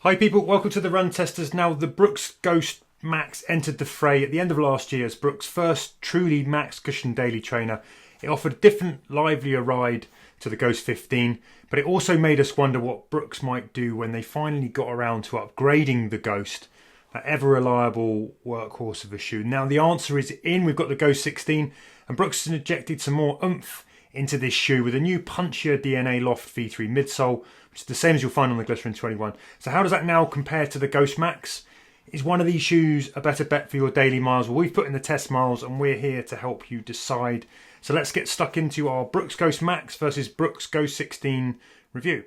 Hi people, welcome to the Run Testers. Now the Brooks Ghost Max entered the fray at the end of last year as Brooks' first truly max cushion daily trainer. It offered a different, livelier ride to the Ghost 15, but it also made us wonder what Brooks might do when they finally got around to upgrading the Ghost, that ever reliable workhorse of a shoe. Now the answer is in. We've got the Ghost 16 and Brooks has injected some more oomph into this shoe with a new punchier DNA Loft V3 midsole, which is the same as you'll find on the Glycerin 21. So how does that now compare to the Ghost Max? Is one of these shoes a better bet for your daily miles? Well, we've put in the test miles and we're here to help you decide. So let's get stuck into our Brooks Ghost Max versus Brooks Ghost 16 review.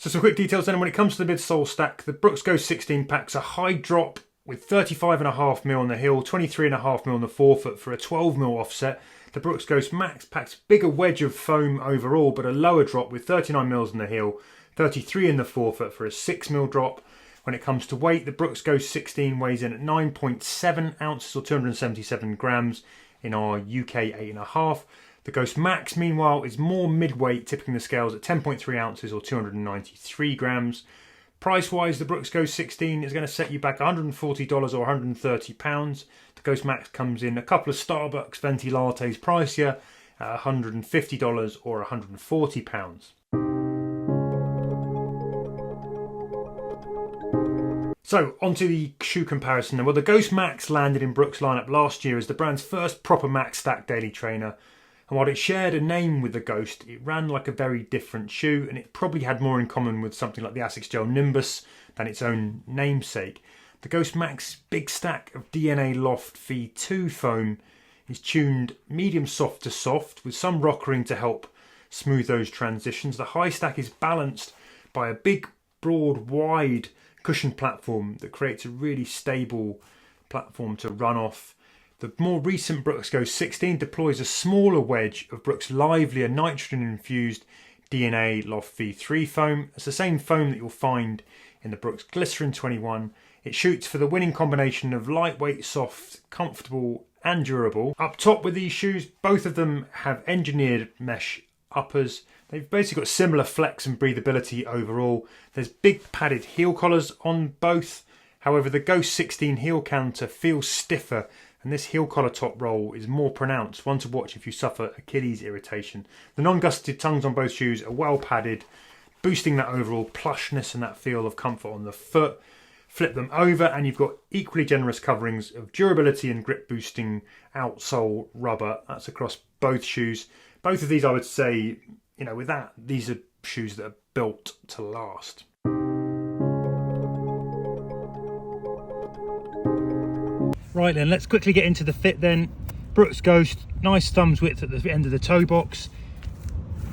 So some quick details then. When it comes to the midsole stack, the Brooks Ghost 16 packs a high drop with 35.5mm on the heel, 23.5mm on the forefoot for a 12mm offset. The Brooks Ghost Max packs a bigger wedge of foam overall, but a lower drop with 39mm on the heel, 33 in the forefoot for a 6mm drop. When it comes to weight, the Brooks Ghost 16 weighs in at 9.7 ounces or 277 grams in our UK 8.5. The Ghost Max, meanwhile, is more midweight, tipping the scales at 10.3 ounces or 293 grams. Price-wise, the Brooks Ghost 16 is going to set you back $140 or £130. The Ghost Max comes in a couple of Starbucks venti lattes pricier at $150 or £140. So, onto the shoe comparison. Well, the Ghost Max landed in Brooks' lineup last year as the brand's first proper max stack daily trainer. And while it shared a name with the Ghost, it ran like a very different shoe, and it probably had more in common with something like the Asics Gel Nimbus than its own namesake. The Ghost Max big stack of DNA Loft V2 foam is tuned medium soft to soft with some rockering to help smooth those transitions. The high stack is balanced by a big, broad, wide cushion platform that creates a really stable platform to run off. The more recent Brooks Ghost 16 deploys a smaller wedge of Brooks' livelier nitrogen-infused DNA Loft V3 foam. It's the same foam that you'll find in the Brooks Glycerin 21. It shoots for the winning combination of lightweight, soft, comfortable and durable. Up top with these shoes, both of them have engineered mesh uppers. They've basically got similar flex and breathability overall. There's big padded heel collars on both. However, the Ghost 16 heel counter feels stiffer, and this heel collar top roll is more pronounced, one to watch if you suffer Achilles irritation. The non-gusseted tongues on both shoes are well padded, boosting that overall plushness and that feel of comfort on the foot. Flip them over and you've got equally generous coverings of durability and grip boosting outsole rubber. That's across both shoes. Both of these, I would say, with that, these are shoes that are built to last. Right then, let's quickly get into the fit then. Brooks Ghost, nice thumbs width at the end of the toe box.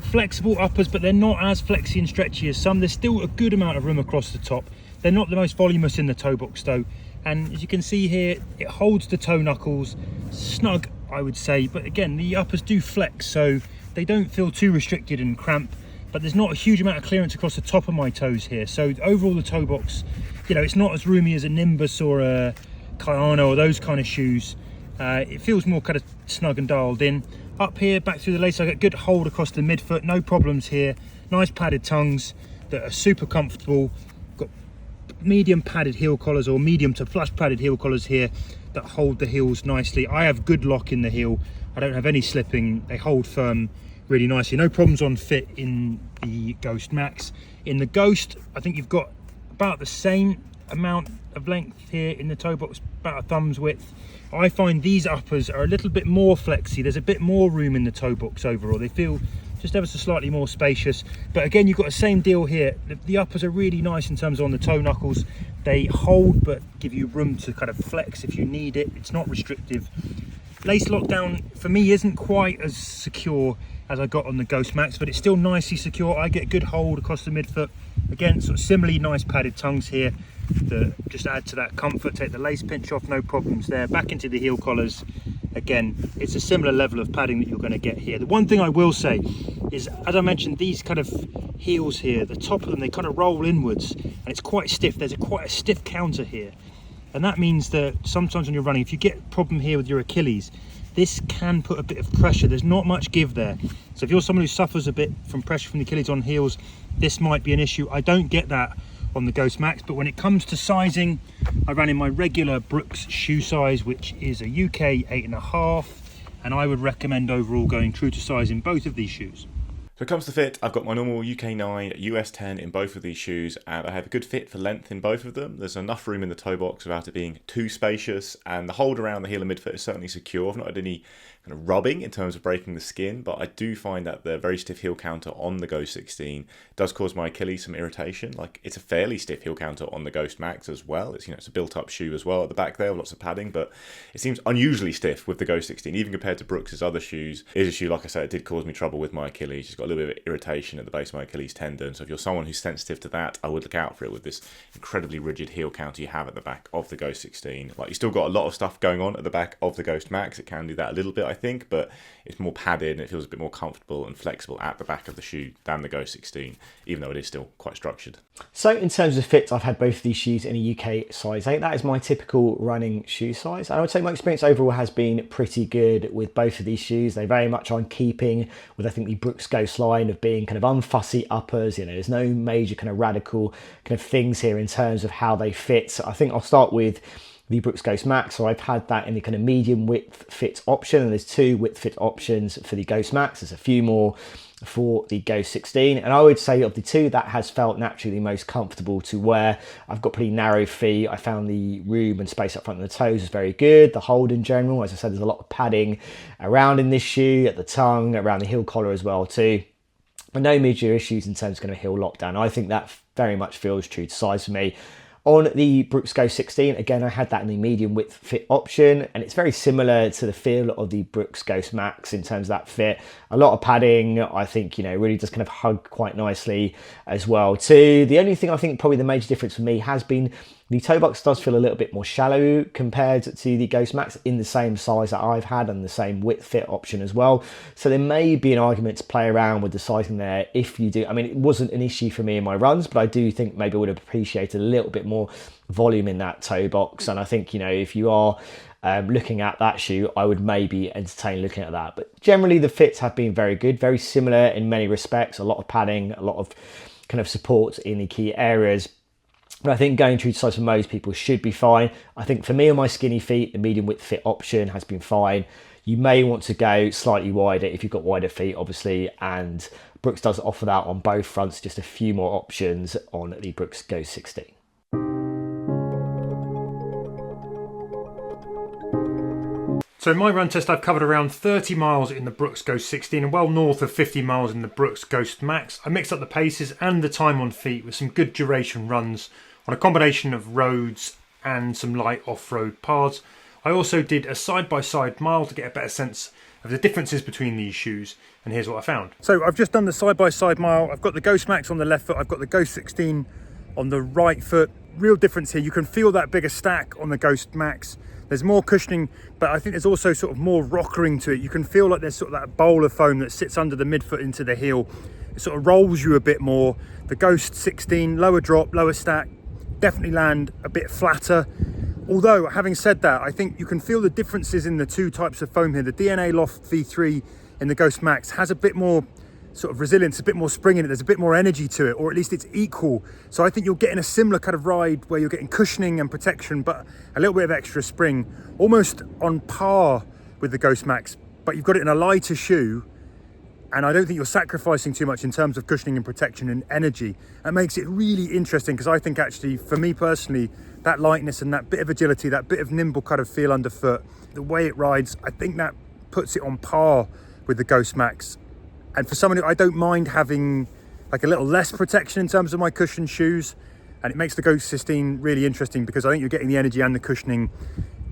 Flexible uppers, but they're not as flexy and stretchy as some. There's still a good amount of room across the top. They're not the most voluminous in the toe box though. And as you can see here, it holds the toe knuckles snug, I would say. But again, the uppers do flex, so they don't feel too restricted and cramped. But there's not a huge amount of clearance across the top of my toes here. So overall, the toe box, it's not as roomy as a Nimbus or a Kayano or those kind of shoes. It feels more kind of snug and dialed in. Up here, back through the lace, I get good hold across the midfoot, no problems here. Nice padded tongues that are super comfortable. Got medium padded heel collars or medium to flush padded heel collars here that hold the heels nicely. I have good lock in the heel. I don't have any slipping. They hold firm really nicely. No problems on fit in the Ghost Max. In the Ghost, I think you've got about the same amount of length here in the toe box, about a thumb's width. I find these uppers are a little bit more flexy. There's a bit more room in the toe box overall. They feel just ever so slightly more spacious, but again, you've got the same deal here. The uppers are really nice in terms of on the toe knuckles. They hold but give you room to kind of flex if you need it. It's not restrictive. Lace lockdown for me isn't quite as secure as I got on the Ghost Max, but it's still nicely secure. I get good hold across the midfoot. Again, sort of similarly nice padded tongues here that just add to that comfort. Take the lace pinch off, no problems there. Back into the heel collars. Again, it's a similar level of padding that you're going to get here. The one thing I will say is, as I mentioned, these kind of heels here, the top of them, they kind of roll inwards and it's quite stiff. There's quite a stiff counter here. And that means that sometimes when you're running, if you get a problem here with your Achilles, this can put a bit of pressure. There's not much give there. So if you're someone who suffers a bit from pressure from the Achilles on heels, this might be an issue. I don't get that on the Ghost Max, but when it comes to sizing, I ran in my regular Brooks shoe size, which is a UK 8.5, and I would recommend overall going true to size in both of these shoes. So it comes to fit, I've got my normal UK 9, US 10 in both of these shoes, and I have a good fit for length in both of them. There's enough room in the toe box without it being too spacious, and the hold around the heel and midfoot is certainly secure. I've not had any kind of rubbing in terms of breaking the skin, but I do find that the very stiff heel counter on the Ghost 16 does cause my Achilles some irritation. Like, it's a fairly stiff heel counter on the Ghost Max as well. It's, you know, it's a built-up shoe as well at the back there, with lots of padding, but it seems unusually stiff with the Ghost 16, even compared to Brooks's other shoes. It is a shoe, like I said, it did cause me trouble with my Achilles. It's got a little bit of irritation at the base of my Achilles tendon, so if you're someone who's sensitive to that, I would look out for it with this incredibly rigid heel counter you have at the back of the Ghost 16. Like, you still got a lot of stuff going on at the back of the Ghost Max. It can do that a little bit, I think, but it's more padded and it feels a bit more comfortable and flexible at the back of the shoe than the Ghost 16, even though it is still quite structured. So in terms of fit, I've had both of these shoes in a UK size 8. That is my typical running shoe size. And I would say my experience overall has been pretty good with both of these shoes. They very much are in keeping with, I think, the Brooks Ghost line of being kind of unfussy uppers. You know, there's no major kind of radical kind of things here in terms of how they fit. So I think I'll start with the Brooks Ghost Max. So I've had that in the kind of medium width fit option, and there's 2 width fit options for the Ghost Max. There's a few more for the Ghost 16, and I would say of the 2, that has felt naturally the most comfortable to wear. I've got pretty narrow feet. I found the room and space up front of the toes is very good. The hold in general, as I said, there's a lot of padding around in this shoe, at the tongue, around the heel collar as well too. But no major issues in terms of kind of heel lockdown. I think that very much feels true to size for me. On the Brooks Ghost 16, again, I had that in the medium width fit option, and it's very similar to the feel of the Brooks Ghost Max in terms of that fit. A lot of padding, I think, you know, really just kind of hug quite nicely as well too. The only thing I think probably the major difference for me has been the toe box does feel a little bit more shallow compared to the Ghost Max in the same size that I've had and the same width fit option as well. So there may be an argument to play around with the sizing there if you do. I mean, it wasn't an issue for me in my runs, but I do think maybe I would have appreciated a little bit more volume in that toe box. And I think, you know, if you are looking at that shoe, I would maybe entertain looking at that. But generally the fits have been very good, very similar in many respects. A lot of padding, a lot of kind of support in the key areas. But I think going true to size for most people should be fine. I think for me on my skinny feet, the medium width fit option has been fine. You may want to go slightly wider if you've got wider feet, obviously, and Brooks does offer that on both fronts, just a few more options on the Brooks Ghost 16. So in my run test, I've covered around 30 miles in the Brooks Ghost 16 and well north of 50 miles in the Brooks Ghost Max. I mixed up the paces and the time on feet with some good duration runs on a combination of roads and some light off-road paths. I also did a side-by-side mile to get a better sense of the differences between these shoes, and here's what I found. So I've just done the side-by-side mile. I've got the Ghost Max on the left foot, I've got the Ghost 16 on the right foot. Real difference here, you can feel that bigger stack on the Ghost Max. There's more cushioning, but I think there's also sort of more rockering to it. You can feel like there's sort of that bowl of foam that sits under the midfoot into the heel. It sort of rolls you a bit more. The Ghost 16, lower drop, lower stack, definitely land a bit flatter. Although, having said that, I think you can feel the differences in the 2 types of foam here. The DNA Loft V3 in the Ghost Max has a bit more sort of resilience, a bit more spring in it. There's a bit more energy to it, or at least it's equal. So I think you're getting a similar kind of ride where you're getting cushioning and protection, but a little bit of extra spring, almost on par with the Ghost Max, but you've got it in a lighter shoe. And I don't think you're sacrificing too much in terms of cushioning and protection and energy. That makes it really interesting, because I think actually, for me personally, that lightness and that bit of agility, that bit of nimble kind of feel underfoot, the way it rides, I think that puts it on par with the Ghost Max. And for someone who, I don't mind having like a little less protection in terms of my cushion shoes, and it makes the Ghost 16 really interesting because I think you're getting the energy and the cushioning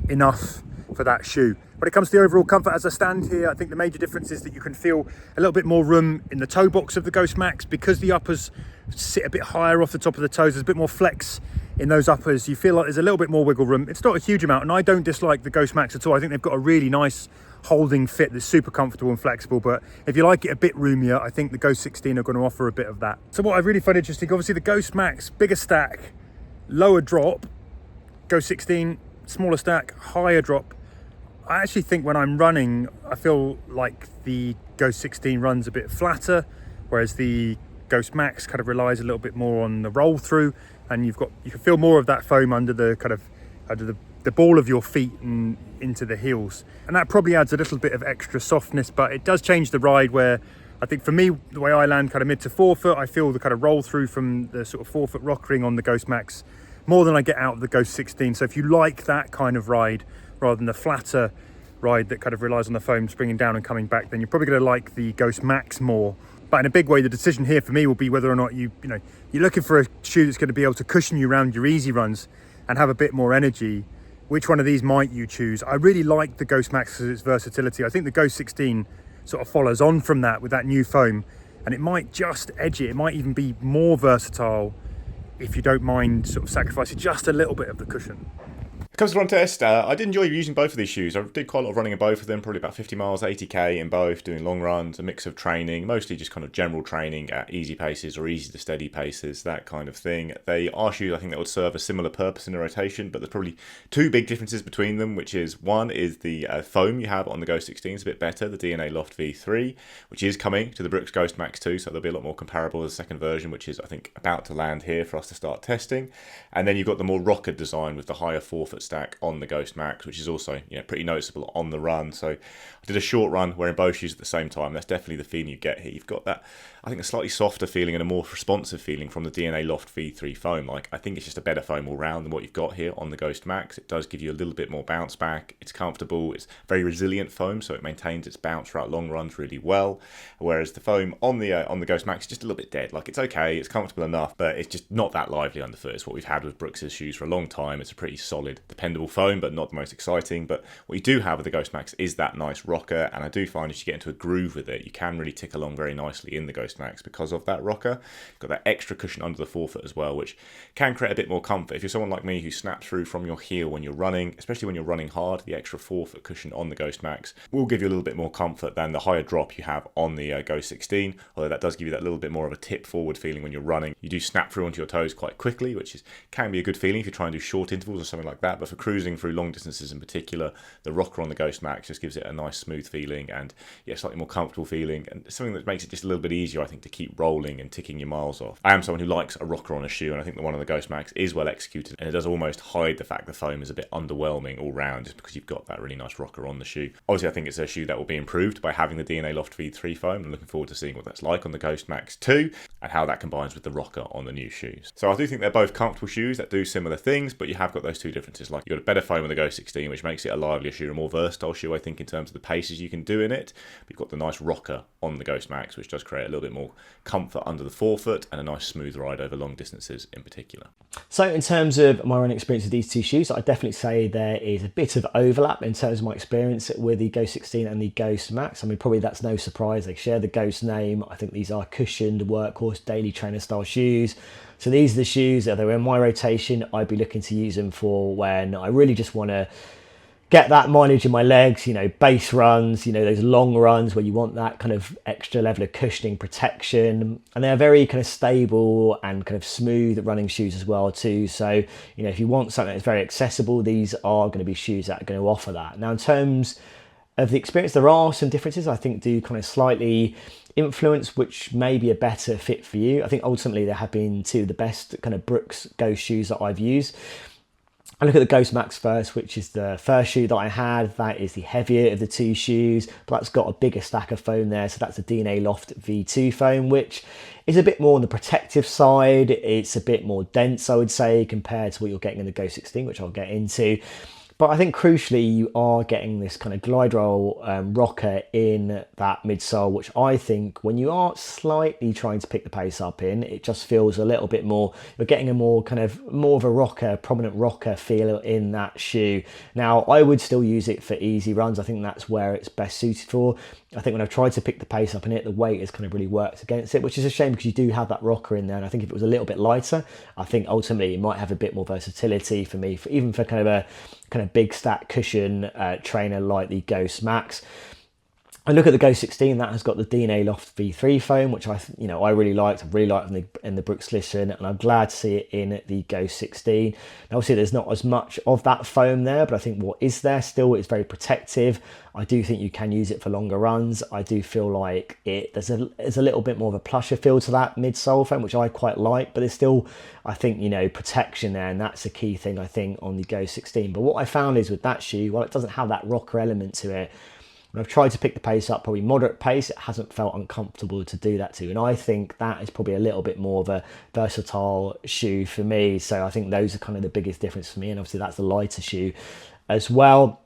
enough for that shoe. When it comes to the overall comfort as I stand here, I think the major difference is that you can feel a little bit more room in the toe box of the Ghost Max because the uppers sit a bit higher off the top of the toes. There's a bit more flex in those uppers. You feel like there's a little bit more wiggle room. It's not a huge amount, and I don't dislike the Ghost Max at all. I think they've got a really nice holding fit that's super comfortable and flexible, but if you like it a bit roomier, I think the Ghost 16 are going to offer a bit of that. So what I really find interesting, obviously the Ghost Max, bigger stack, lower drop. Ghost 16, smaller stack, higher drop. I actually think when I'm running, I feel like the Ghost 16 runs a bit flatter, whereas the Ghost Max kind of relies a little bit more on the roll through, and you can feel more of that foam under the ball of your feet and into the heels, and that probably adds a little bit of extra softness, but it does change the ride. Where I think for me, the way I land kind of mid to forefoot, I feel the kind of roll through from the sort of forefoot rock ring on the Ghost Max more than I get out of the Ghost 16. So if you like that kind of ride rather than the flatter ride that kind of relies on the foam springing down and coming back, then you're probably going to like the Ghost Max more. But in a big way, the decision here for me will be whether or not you're looking for a shoe that's going to be able to cushion you around your easy runs and have a bit more energy. Which one of these might you choose? I really like the Ghost Max because its versatility. I think the Ghost 16 sort of follows on from that with that new foam, and it might just edge it. It might even be more versatile if you don't mind sort of sacrificing just a little bit of the cushion. It comes to run test, I did enjoy using both of these shoes. I did quite a lot of running in both of them, probably about 50 miles, 80k in both, doing long runs, a mix of training, mostly just kind of general training at easy paces or easy to steady paces, that kind of thing. They are shoes I think that would serve a similar purpose in a rotation, but there's probably two big differences between them, which is one is the foam you have on the Ghost 16 is a bit better, the DNA Loft V3, which is coming to the Brooks Ghost Max 2, so they'll be a lot more comparable as the second version, which is I think about to land here for us to start testing. And then you've got the more rocker design with the higher forefoot stack on the Ghost Max, which is also pretty noticeable on the run. So I did a short run wearing both shoes at the same time. That's definitely the feeling you get here. You've got that, I think, a slightly softer feeling and a more responsive feeling from the DNA Loft V3 foam. Like, I think it's just a better foam all round than what you've got here on the Ghost Max. It does give you a little bit more bounce back. It's comfortable. It's very resilient foam, so it maintains its bounce throughout long runs really well. Whereas the foam on the Ghost Max is just a little bit dead. Like, it's okay, it's comfortable enough, but it's just not that lively underfoot. It's what we've had with Brooks's shoes for a long time. It's a pretty solid, dependable foam, but not the most exciting. But what you do have with the Ghost Max is that nice rocker, and I do find as you get into a groove with it, you can really tick along very nicely in the Ghost Max because of that rocker. You've got that extra cushion under the forefoot as well, which can create a bit more comfort. If you're someone like me who snaps through from your heel when you're running, especially when you're running hard, the extra forefoot cushion on the Ghost Max will give you a little bit more comfort than the higher drop you have on the Ghost 16, although that does give you that little bit more of a tip forward feeling when you're running. You do snap through onto your toes quite quickly, which can be a good feeling if you try and do short intervals or something like that, but for cruising through long distances in particular, the rocker on the Ghost Max just gives it a nice smooth feeling and slightly more comfortable feeling, and something that makes it just a little bit easier, I think, to keep rolling and ticking your miles off. I am someone who likes a rocker on a shoe, and I think the one on the Ghost Max is well executed, and it does almost hide the fact the foam is a bit underwhelming all round just because you've got that really nice rocker on the shoe. Obviously, I think it's a shoe that will be improved by having the DNA Loft V3 foam. I'm looking forward to seeing what that's like on the Ghost Max 2 and how that combines with the rocker on the new shoes. So I do think they're both comfortable shoes that do similar things, but you have got those two differences. Like, you've got a better foam on the Ghost 16, which makes it a livelier shoe, a more versatile shoe, I think, in terms of the paces you can do in it. But you've got the nice rocker on the Ghost Max, which does create a little bit more comfort under the forefoot and a nice smooth ride over long distances in particular. So in terms of my running experience with these two shoes, I'd definitely say there is a bit of overlap in terms of my experience with the Ghost 16 and the Ghost Max. I mean, probably that's no surprise. They share the Ghost name. I think these are cushioned workhorse daily trainer style shoes. So these are the shoes that are in my rotation. I'd be looking to use them for when I really just want to get that mileage in my legs, base runs, those long runs where you want that kind of extra level of cushioning protection. And they're very kind of stable and kind of smooth running shoes as well too. So, if you want something that's very accessible, these are going to be shoes that are going to offer that. Now, in terms of the experience, there are some differences I think do kind of slightly influence which may be a better fit for you. I think ultimately there have been two of the best kind of Brooks Ghost shoes that I've used. I look at the Ghost Max first, which is the first shoe that I had. That is the heavier of the two shoes, but that's got a bigger stack of foam there. So that's the DNA Loft V2 foam, which is a bit more on the protective side. It's a bit more dense, I would say, compared to what you're getting in the Ghost 16, which I'll get into. But I think crucially, you are getting this kind of glide roll rocker in that midsole, which I think when you are slightly trying to pick the pace up in, it just feels a little bit more, you're getting a more of a rocker, prominent rocker feel in that shoe. Now, I would still use it for easy runs. I think that's where it's best suited for. I think when I've tried to pick the pace up in it, the weight has kind of really worked against it, which is a shame because you do have that rocker in there. And I think if it was a little bit lighter, I think ultimately it might have a bit more versatility for me, even for kind of a big stack cushion trainer like the Ghost Max. I look at the Ghost 16, that has got the DNA Loft V3 foam, which I really liked. I really liked in the Brooks Listen, and I'm glad to see it in the Ghost 16. Now, obviously, there's not as much of that foam there, but I think what is there still is very protective. I do think you can use it for longer runs. I do feel like there's a little bit more of a plusher feel to that midsole foam, which I quite like, but there's still, I think, protection there, and that's a key thing, I think, on the Ghost 16. But what I found is with that shoe, while it doesn't have that rocker element to it, when I've tried to pick the pace up, probably moderate pace, it hasn't felt uncomfortable to do that to. And I think that is probably a little bit more of a versatile shoe for me. So I think those are kind of the biggest difference for me. And obviously that's the lighter shoe as well.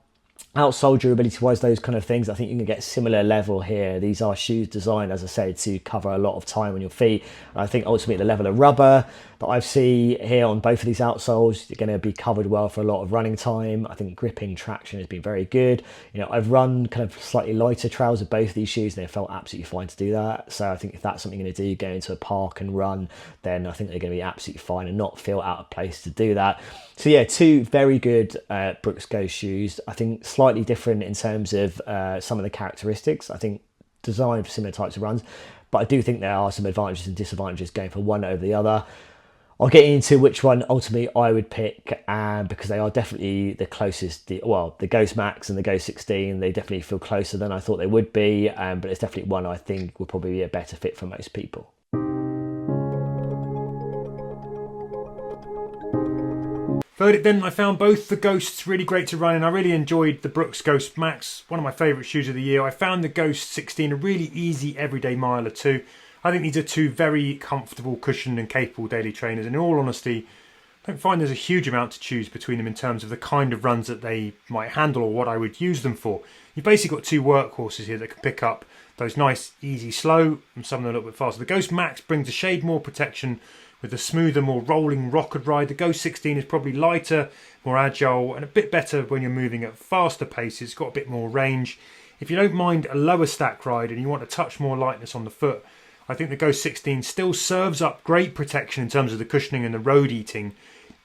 Outsole durability wise, those kind of things, I think you can get similar level here. These are shoes designed, as I said, to cover a lot of time on your feet. And I think ultimately the level of rubber that I see here on both of these outsoles, you're going to be covered well for a lot of running time. I think gripping traction has been very good. I've run kind of slightly lighter trails of both of these shoes and they felt absolutely fine to do that. So I think if that's something you're going to do, go into a park and run, then I think they're going to be absolutely fine and not feel out of place to do that. So yeah, two very good Brooks Ghost shoes. I think slightly different in terms of some of the characteristics. I think designed for similar types of runs, but I do think there are some advantages and disadvantages going for one over the other. I'll get into which one ultimately I would pick, because they are definitely the closest. The Ghost Max and the Ghost 16, they definitely feel closer than I thought they would be, but it's definitely one I think will probably be a better fit for most people. Verdict then, I found both the Ghosts really great to run in. I really enjoyed the Brooks Ghost Max, one of my favourite shoes of the year. I found the Ghost 16 a really easy everyday miler too. I think these are two very comfortable, cushioned and capable daily trainers. And in all honesty, I don't find there's a huge amount to choose between them in terms of the kind of runs that they might handle or what I would use them for. You've basically got two workhorses here that can pick up those nice, easy, slow, and some of them a little bit faster. The Ghost Max brings a shade more protection with a smoother, more rolling rocket ride. The Ghost 16 is probably lighter, more agile, and a bit better when you're moving at faster paces. It's got a bit more range. If you don't mind a lower stack ride and you want a touch more lightness on the foot, I think the Ghost 16 still serves up great protection in terms of the cushioning and the road eating,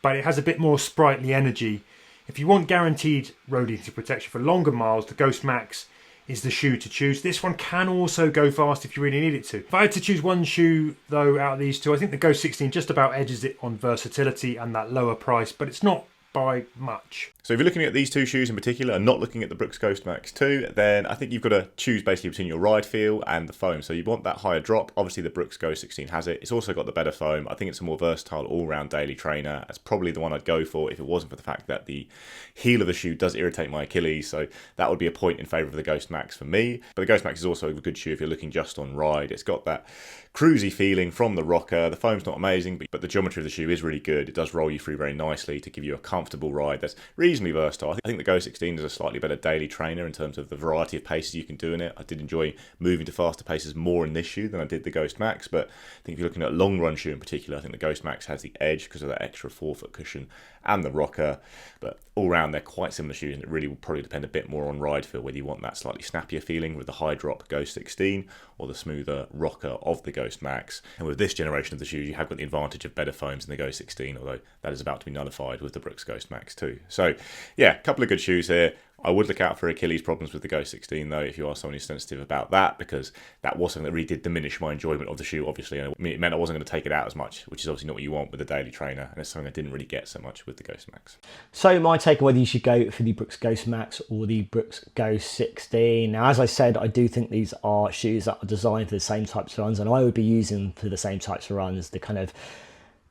but it has a bit more sprightly energy. If you want guaranteed road eating protection for longer miles, the Ghost Max is the shoe to choose. This one can also go fast if you really need it to. If I had to choose one shoe though out of these two, I think the Ghost 16 just about edges it on versatility and that lower price, but it's not by much. So if you're looking at these two shoes in particular and not looking at the Brooks Ghost Max 2, then I think you've got to choose basically between your ride feel and the foam. So you want that higher drop. Obviously the Brooks Ghost 16 has it. It's also got the better foam. I think it's a more versatile all-round daily trainer. It's probably the one I'd go for if it wasn't for the fact that the heel of the shoe does irritate my Achilles. So that would be a point in favour of the Ghost Max for me. But the Ghost Max is also a good shoe if you're looking just on ride. It's got that cruisy feeling from the rocker. The foam's not amazing, but the geometry of the shoe is really good. It does roll you through very nicely to give you a comfortable ride that's reasonably versatile. I think the Ghost 16 is a slightly better daily trainer in terms of the variety of paces you can do in it. I did enjoy moving to faster paces more in this shoe than I did the Ghost Max, but I think if you're looking at a long run shoe in particular, I think the Ghost Max has the edge because of that extra forefoot cushion and the rocker. But all round they're quite similar shoes, and it really will probably depend a bit more on ride feel, whether you want that slightly snappier feeling with the high drop Ghost 16 or the smoother rocker of the Ghost Max. And with this generation of the shoes, you have got the advantage of better foams in the Ghost 16, although that is about to be nullified with the Brooks Ghost Max 2. So yeah, a couple of good shoes here. I would look out for Achilles problems with the Ghost 16 though, if you are someone who's sensitive about that, because that was something that really did diminish my enjoyment of the shoe, obviously. And it meant I wasn't going to take it out as much, which is obviously not what you want with a daily trainer, and it's something I didn't really get so much with the Ghost Max. So my take on whether you should go for the Brooks Ghost Max or the Brooks Ghost 16. Now, as I said, I do think these are shoes that are designed for the same types of runs, and I would be using for the same types of runs, the kind of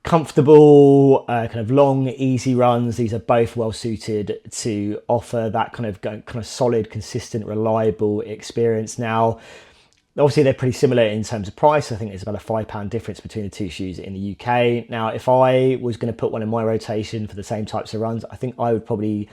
comfortable, kind of long, easy runs. These are both well suited to offer that kind of solid, consistent, reliable experience. Now, obviously they're pretty similar in terms of price. I think there's about a £5 difference between the two shoes in the UK. Now, if I was going to put one in my rotation for the same types of runs, I think I would probably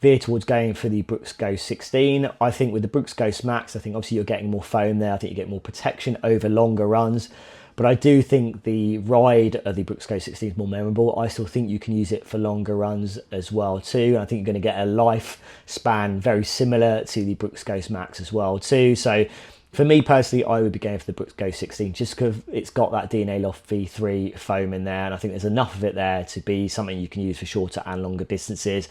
veer towards going for the Brooks Ghost 16. I think with the Brooks Ghost Max, I think obviously you're getting more foam there. I think you get more protection over longer runs. But I do think the ride of the Brooks Ghost 16 is more memorable. I still think you can use it for longer runs as well too. And I think you're going to get a lifespan very similar to the Brooks Ghost Max as well too. So for me personally, I would be going for the Brooks Ghost 16 just because it's got that DNA Loft V3 foam in there. And I think there's enough of it there to be something you can use for shorter and longer distances.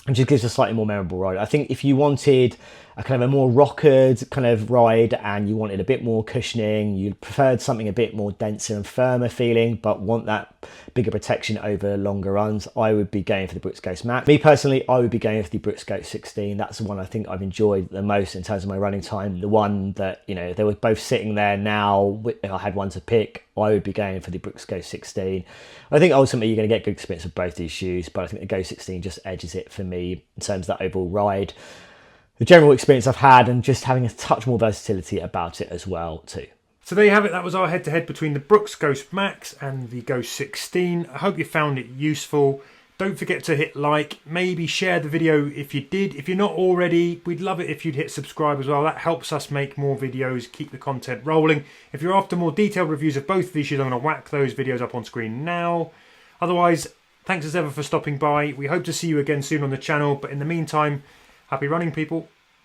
and just gives a slightly more memorable ride. I think if you wanted a kind of a more rockered kind of ride and you wanted a bit more cushioning, you preferred something a bit more denser and firmer feeling, but want that bigger protection over longer runs, I would be going for the Brooks Ghost Max. Me personally, I would be going for the Brooks Ghost 16. That's the one I think I've enjoyed the most in terms of my running time. The one that, you know, they were both sitting there now, if I had one to pick, I would be going for the Brooks Ghost 16. I think ultimately you're going to get good experience with both these shoes, but I think the Ghost 16 just edges it for me in terms of that overall ride, the general experience I've had, and just having a touch more versatility about it as well too. So there you have it. That was our head-to-head between the Brooks Ghost Max and the Ghost 16. I hope you found it useful. Don't forget to hit like, maybe share the video if you did. If you're not already, we'd love it if you'd hit subscribe as well. That helps us make more videos, keep the content rolling. If you're after more detailed reviews of both of these shoes, I'm going to whack those videos up on screen now. Otherwise, thanks as ever for stopping by. We hope to see you again soon on the channel. But in the meantime, happy running, people.